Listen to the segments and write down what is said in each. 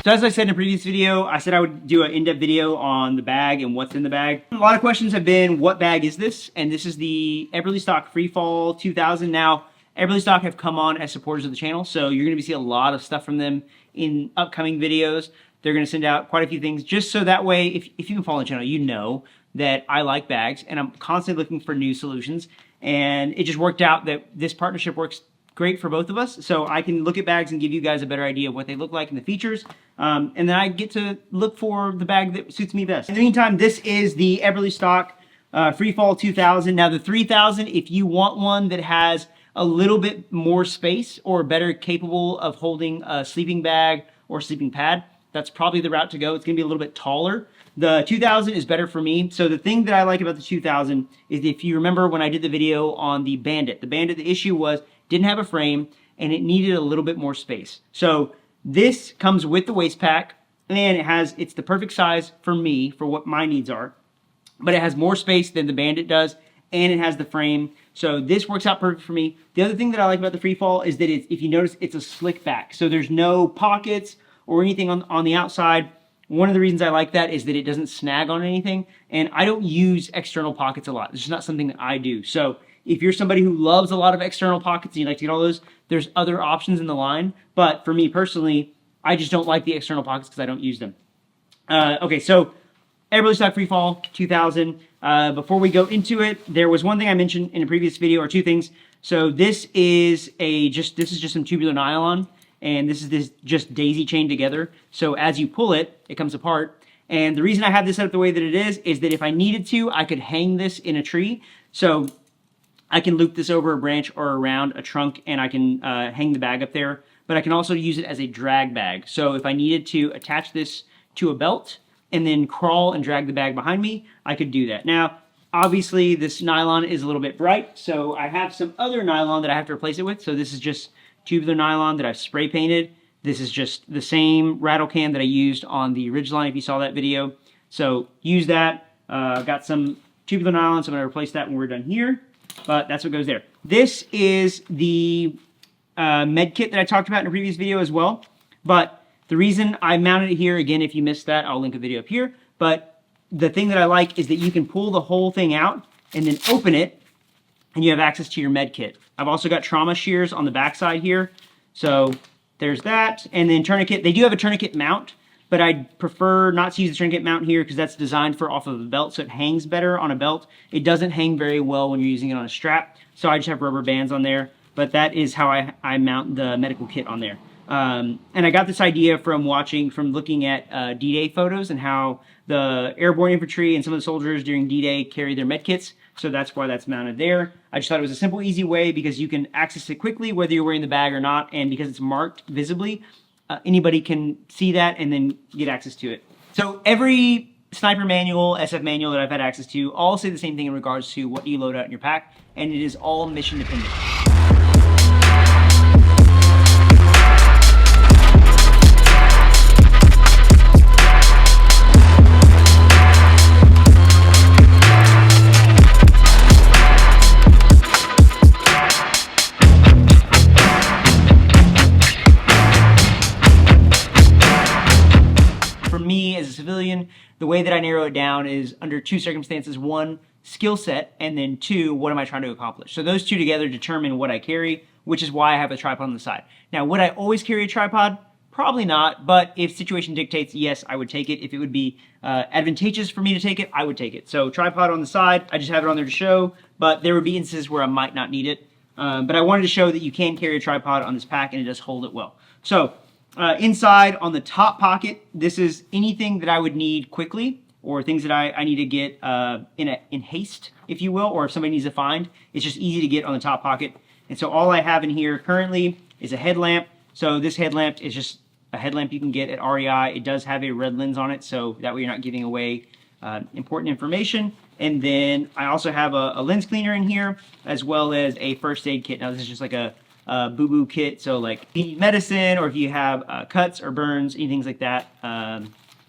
So as I said in a previous video, I said I would do an in-depth video on the bag and what's in the bag. A lot of questions have been, what bag is this? And this is the Eberlestock Freefall 2000. Now, Eberlestock have come on as supporters of the channel, so you're going to see a lot of stuff from them in upcoming videos. They're going to send out quite a few things, just so that way, if you can follow the channel, you know that I like bags, and I'm constantly looking for new solutions. And it just worked out that this partnership works great for both of us, so I can look at bags and give you guys a better idea of what they look like and the features, and then I get to look for the bag that suits me best. In the meantime, this is the Eberlestock Freefall 2000. Now the 3000, if you want one that has a little bit more space or better capable of holding a sleeping bag or sleeping pad, that's probably the route to go. It's going to be a little bit taller. The 2000 is better for me. So the thing that I like about the 2000 is, if you remember when I did the video on the Bandit, the issue was didn't have a frame and it needed a little bit more space. So this comes with the waist pack, and it's the perfect size for me for what my needs are, but it has more space than the Bandit does, and it has the frame. So this works out perfect for me. The other thing that I like about the Freefall is that if you notice, it's a slick back. So there's no pockets or anything on the outside. One of the reasons I like that is that it doesn't snag on anything, and I don't use external pockets a lot. It's just not something that I do. So if you're somebody who loves a lot of external pockets and you like to get all those, there's other options in the line. But for me personally, I just don't like the external pockets because I don't use them. Okay, so Eberlestock Freefall 2000. Before we go into it, there was one thing I mentioned in a previous video, or two things. So this is just some tubular nylon, and this is just daisy chained together. So as you pull it, it comes apart. And the reason I have this set up the way that it is that if I needed to, I could hang this in a tree. So I can loop this over a branch or around a trunk, and I can hang the bag up there. But I can also use it as a drag bag. So if I needed to attach this to a belt and then crawl and drag the bag behind me, I could do that. Now, obviously, this nylon is a little bit bright, so I have some other nylon that I have to replace it with. So this is just tubular nylon that I've spray painted. This is just the same rattle can that I used on the Ridgeline, if you saw that video. So use that. I've got some tubular nylon, so I'm going to replace that when we're done here. But that's what goes there. This is the med kit that I talked about in a previous video as well. But the reason I mounted it here, again, if you missed that, I'll link a video up here. But the thing that I like is that you can pull the whole thing out and then open it, and you have access to your med kit. I've also got trauma shears on the back side here. So there's that. And then tourniquet. They do have a tourniquet mount, but I'd prefer not to use the tourniquet mount here because that's designed for off of a belt, so it hangs better on a belt. It doesn't hang very well when you're using it on a strap, so I just have rubber bands on there. But that is how I mount the medical kit on there. And I got this idea from looking at D-Day photos and how the airborne infantry and some of the soldiers during D-Day carry their med kits. So that's why that's mounted there. I just thought it was a simple, easy way because you can access it quickly whether you're wearing the bag or not, and because it's marked visibly, anybody can see that and then get access to it. So every sniper manual, SF manual that I've had access to all say the same thing in regards to what you load out in your pack, and it is all mission dependent. As a civilian, the way that I narrow it down is under two circumstances: one, skill set, and then two, what am I trying to accomplish? So those two together determine what I carry, which is why I have a tripod on the side. Now, would I always carry a tripod? Probably not, but if situation dictates, yes, I would take it. If it would be advantageous for me to take it, I would take it. So tripod on the side, I just have it on there to show, but there would be instances where I might not need it. But I wanted to show that you can carry a tripod on this pack and it does hold it well. So inside on the top pocket, this is anything that I would need quickly, or things that I need to get in haste, if you will, or if somebody needs to find. It's just easy to get on the top pocket. And so all I have in here currently is a headlamp. So this headlamp is just a headlamp you can get at REI. It does have a red lens on it, so that way you're not giving away important information. And then I also have a lens cleaner in here, as well as a first aid kit. Now this is just like a boo-boo kit, so like if you need medicine, or if you have cuts or burns, anything like that,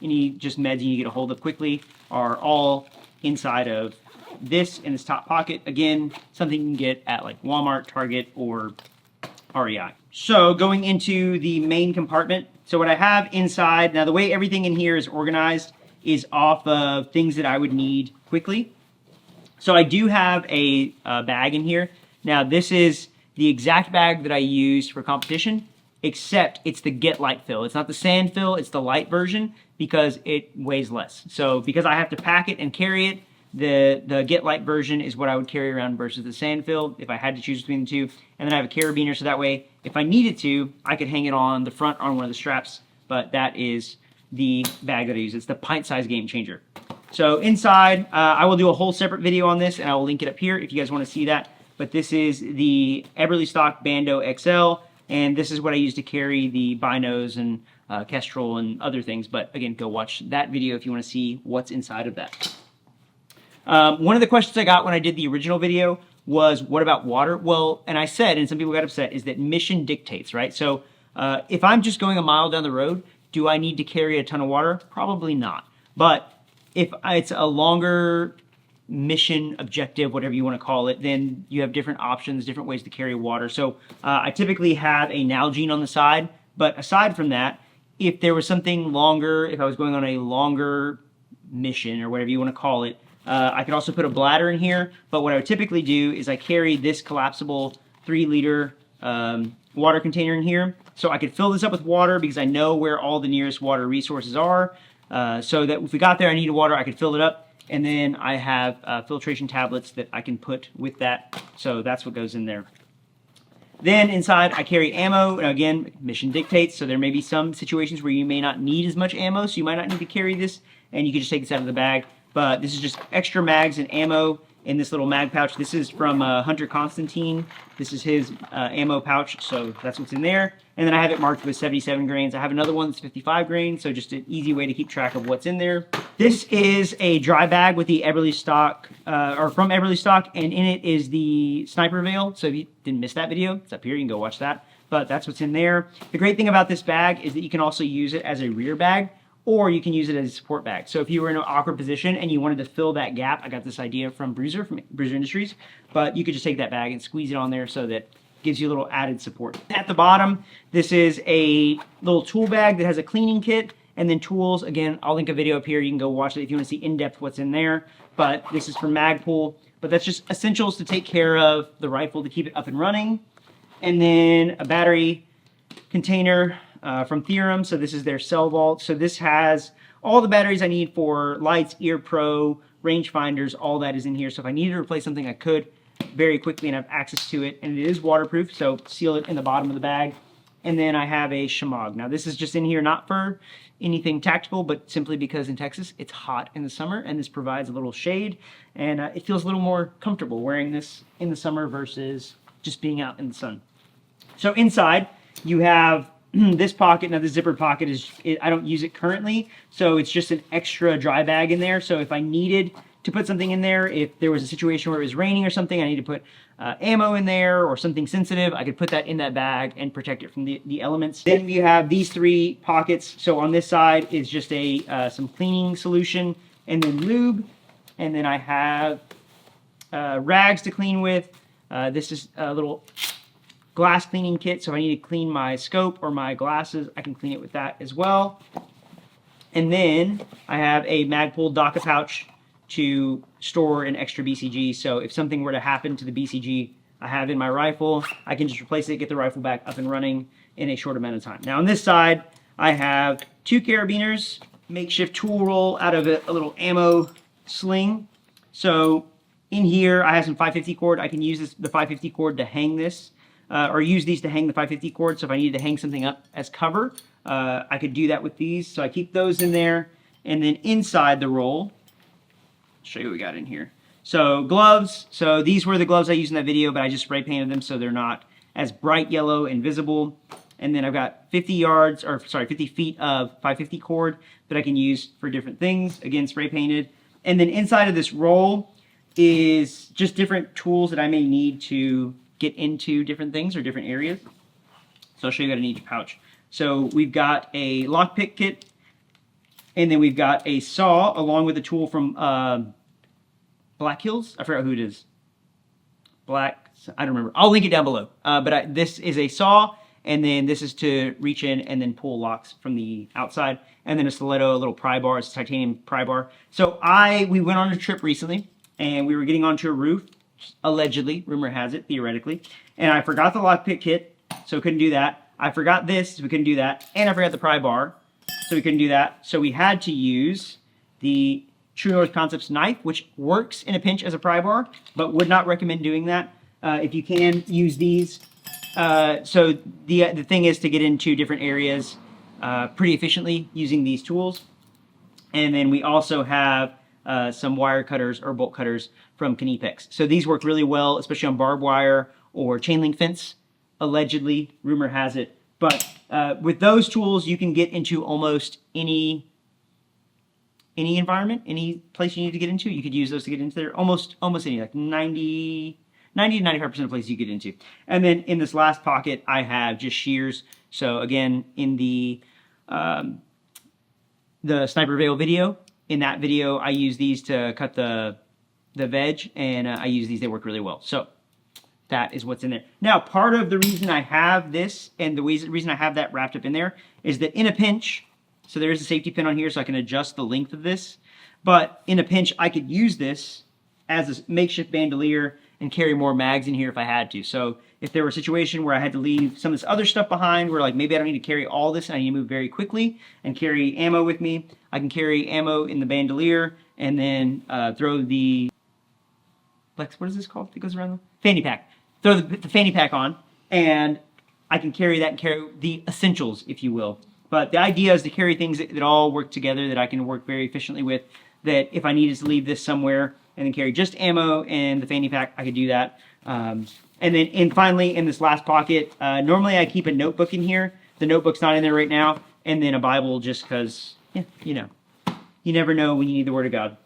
any just meds you need to get a hold of quickly, are all inside of this in this top pocket. Again, something you can get at like Walmart, Target, or REI. So going into the main compartment, so what I have inside, now the way everything in here is organized is off of things that I would need quickly. So I do have a bag in here. Now this is the exact bag that I used for competition, except it's the Get Light fill. It's not the sand fill, it's the light version because it weighs less. So because I have to pack it and carry it, the Get Light version is what I would carry around versus the sand fill if I had to choose between the two. And then I have a carabiner, so that way if I needed to, I could hang it on the front on one of the straps, but that is the bag that I use. It's the pint size game changer. So inside, I will do a whole separate video on this and I will link it up here if you guys want to see that. But this is the Eberlestock Bando XL, and this is what I use to carry the binos and Kestrel and other things. But again, go watch that video if you want to see what's inside of that. One of the questions I got when I did the original video was, what about water? Well, and I said, and some people got upset, is that mission dictates, right? So if I'm just going a mile down the road, do I need to carry a ton of water? Probably not. But if it's a longer mission objective, whatever you want to call it, then you have different options, different ways to carry water. So I typically have a Nalgene on the side, but aside from that, if there was something longer, if I was going on a longer mission or whatever you want to call it, I could also put a bladder in here. But what I would typically do is I carry this collapsible 3-liter water container in here. So I could fill this up with water because I know where all the nearest water resources are. So that if we got there, I needed water, I could fill it up. And then I have filtration tablets that I can put with that. So that's what goes in there. Then inside I carry ammo. Now again, mission dictates. So there may be some situations where you may not need as much ammo. So you might not need to carry this. And you can just take this out of the bag. But this is just extra mags and ammo in this little mag pouch. This is from Hunter Constantine. This is his ammo pouch, so that's what's in there. And then I have it marked with 77 grains. I have another one that's 55 grains, so just an easy way to keep track of what's in there. This is a dry bag with the Eberlestock, or from Eberlestock, and in it is the sniper veil. So if you didn't miss that video, it's up here, you can go watch that. But that's what's in there. The great thing about this bag is that you can also use it as a rear bag, or you can use it as a support bag. So if you were in an awkward position and you wanted to fill that gap, I got this idea from Bruiser Industries, but you could just take that bag and squeeze it on there so that it gives you a little added support. At the bottom, this is a little tool bag that has a cleaning kit and then tools. Again, I'll link a video up here. You can go watch it if you want to see in-depth what's in there. But this is from Magpul. But that's just essentials to take care of the rifle to keep it up and running. And then a battery container from Theorem. So this is their cell vault. So this has all the batteries I need for lights, Ear Pro, rangefinders, all that is in here. So if I needed to replace something, I could very quickly and have access to it. And it is waterproof, so seal it in the bottom of the bag. And then I have a shemagh. Now this is just in here not for anything tactical, but simply because in Texas it's hot in the summer, and this provides a little shade, and it feels a little more comfortable wearing this in the summer versus just being out in the sun. So inside you have this pocket. Now this zippered pocket I don't use it currently, so it's just an extra dry bag in there. So if I needed to put something in there, if there was a situation where it was raining or something, I need to put ammo in there or something sensitive, I could put that in that bag and protect it from the elements. Then you have these 3 pockets. So on this side is just some cleaning solution and then lube. And then I have rags to clean with. This is a little glass cleaning kit, so if I need to clean my scope or my glasses, I can clean it with that as well. And then I have a Magpul DACA pouch to store an extra BCG, so if something were to happen to the BCG I have in my rifle, I can just replace it, get the rifle back up and running in a short amount of time. Now on this side, I have 2 carabiners, makeshift tool roll out of a little ammo sling. So in here, I have some 550 cord. I can use the 550 cord to hang this, or use these to hang the 550 cord. So if I needed to hang something up as cover, I could do that with these. So I keep those in there. And then inside the roll, I'll show you what we got in here. So gloves. So these were the gloves I used in that video, but I just spray painted them so they're not as bright yellow and visible. And then I've got 50 feet of 550 cord that I can use for different things. Again, spray painted. And then inside of this roll is just different tools that I may need to get into different things or different areas. So I'll show you what I need in each pouch. So we've got a lockpick kit, and then we've got a saw along with a tool from Black Hills. I forgot who it is. Black I don't remember. I'll link it down below. This is a saw, and then this is to reach in and then pull locks from the outside. And then a stiletto, a little pry bar, it's a titanium pry bar. So we went on a trip recently, and we were getting onto a roof, allegedly, rumor has it, theoretically. And I forgot the lockpick kit, so couldn't do that. I forgot this, so we couldn't do that. And I forgot the pry bar, so we couldn't do that. So we had to use the True North Concepts knife, which works in a pinch as a pry bar, but would not recommend doing that. If you can, use these. So the thing is to get into different areas pretty efficiently using these tools. And then we also have some wire cutters or bolt cutters from Timepieces. So these work really well, especially on barbed wire or chain link fence, allegedly, rumor has it. But with those tools, you can get into almost any environment, any place you need to get into. You could use those to get into there. Almost any, like 90 to 95% of places you get into. And then in this last pocket, I have just shears. So again, in the Sniper Veil video, in that video, I use these to cut the veg, and I use these, they work really well. So that is what's in there. Now, part of the reason I have this and the reason I have that wrapped up in there is that in a pinch, so there is a safety pin on here so I can adjust the length of this, but in a pinch, I could use this as a makeshift bandolier and carry more mags in here if I had to. So if there were a situation where I had to leave some of this other stuff behind, where like maybe I don't need to carry all this and I need to move very quickly and carry ammo with me, I can carry ammo in the bandolier and then throw the, what is this called that goes around? Fanny pack. Throw the fanny pack on, and I can carry that and carry the essentials, if you will. But the idea is to carry things that all work together, that I can work very efficiently with, that if I needed to leave this somewhere and then carry just ammo and the fanny pack, I could do that. And then finally, in this last pocket, normally I keep a notebook in here. The notebook's not in there right now. And then a Bible, just because, yeah, you know, you never know when you need the Word of God.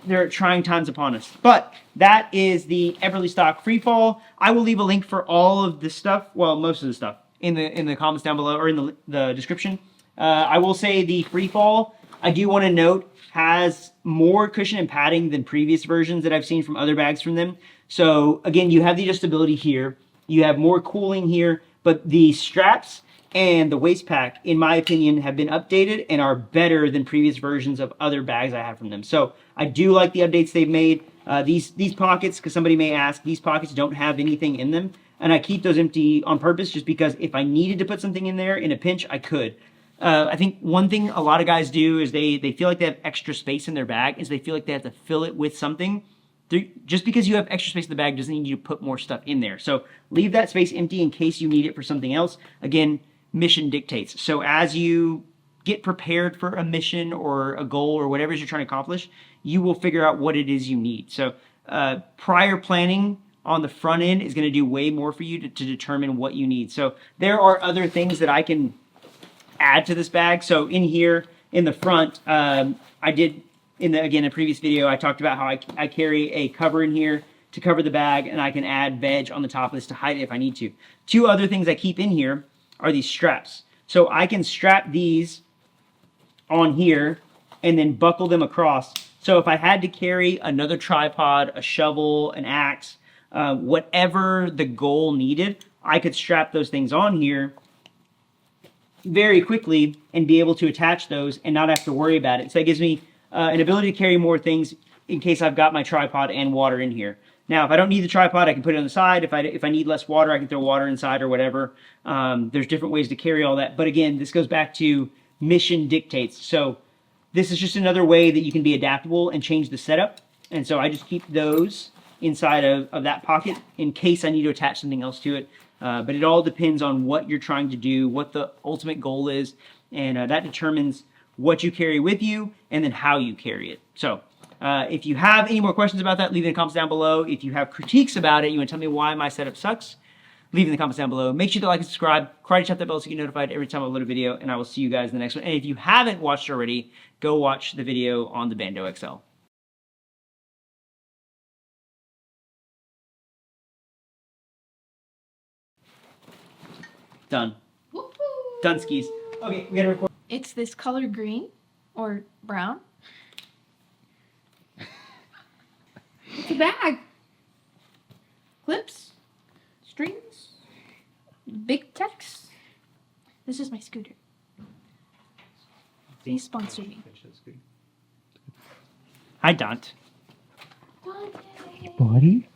There are trying times upon us. But that is the Eberlestock Freefall. I will leave a link for all of this stuff, well, most of the stuff, in the comments down below, or in the description. I will say the Freefall, I do want to note, has more cushion and padding than previous versions that I've seen from other bags from them. So again, you have the adjustability here, you have more cooling here, but the straps and the waist pack, in my opinion, have been updated and are better than previous versions of other bags I have from them. So I do like the updates they've made. These pockets, because somebody may ask, these pockets don't have anything in them, and I keep those empty on purpose just because if I needed to put something in there in a pinch, I could. I think one thing a lot of guys do is they feel like they have extra space in their bag, is they feel like they have to fill it with something. Just because you have extra space in the bag doesn't mean you put more stuff in there. So leave that space empty in case you need it for something else. Again, mission dictates. So as you get prepared for a mission or a goal or whatever it is you're trying to accomplish, you will figure out what it is you need. So prior planning on the front end is going to do way more for you to determine what you need. So there are other things that I can add to this bag. So in here, in the front, I did, in a previous video, I talked about how I carry a cover in here to cover the bag, and I can add veg on the top of this to hide it if I need to. Two other things I keep in here are these straps. So I can strap these on here and then buckle them across. So if I had to carry another tripod, a shovel, an axe, whatever the goal needed, I could strap those things on here very quickly and be able to attach those and not have to worry about it. So that gives me an ability to carry more things in case I've got my tripod and water in here. Now, if I don't need the tripod, I can put it on the side. If I need less water, I can throw water inside or whatever. There's different ways to carry all that. But again, this goes back to mission dictates. So this is just another way that you can be adaptable and change the setup. And so I just keep those inside of that pocket in case I need to attach something else to it. But it all depends on what you're trying to do, what the ultimate goal is, and that determines what you carry with you and then how you carry it. So if you have any more questions about that, leave it in the comments down below. If you have critiques about it, you want to tell me why my setup sucks, leave it in the comments down below. Make sure to like and subscribe. Karate chop that bell so you get notified every time I upload a video, and I will see you guys in the next one. And if you haven't watched already, go watch the video on the Bando XL. Done. Done skis. Okay, we gotta record. It's this color green or brown. It's a bag. clips, strings, big Tex. This is my scooter. Please sponsor me. Hi, Dante. Buddy?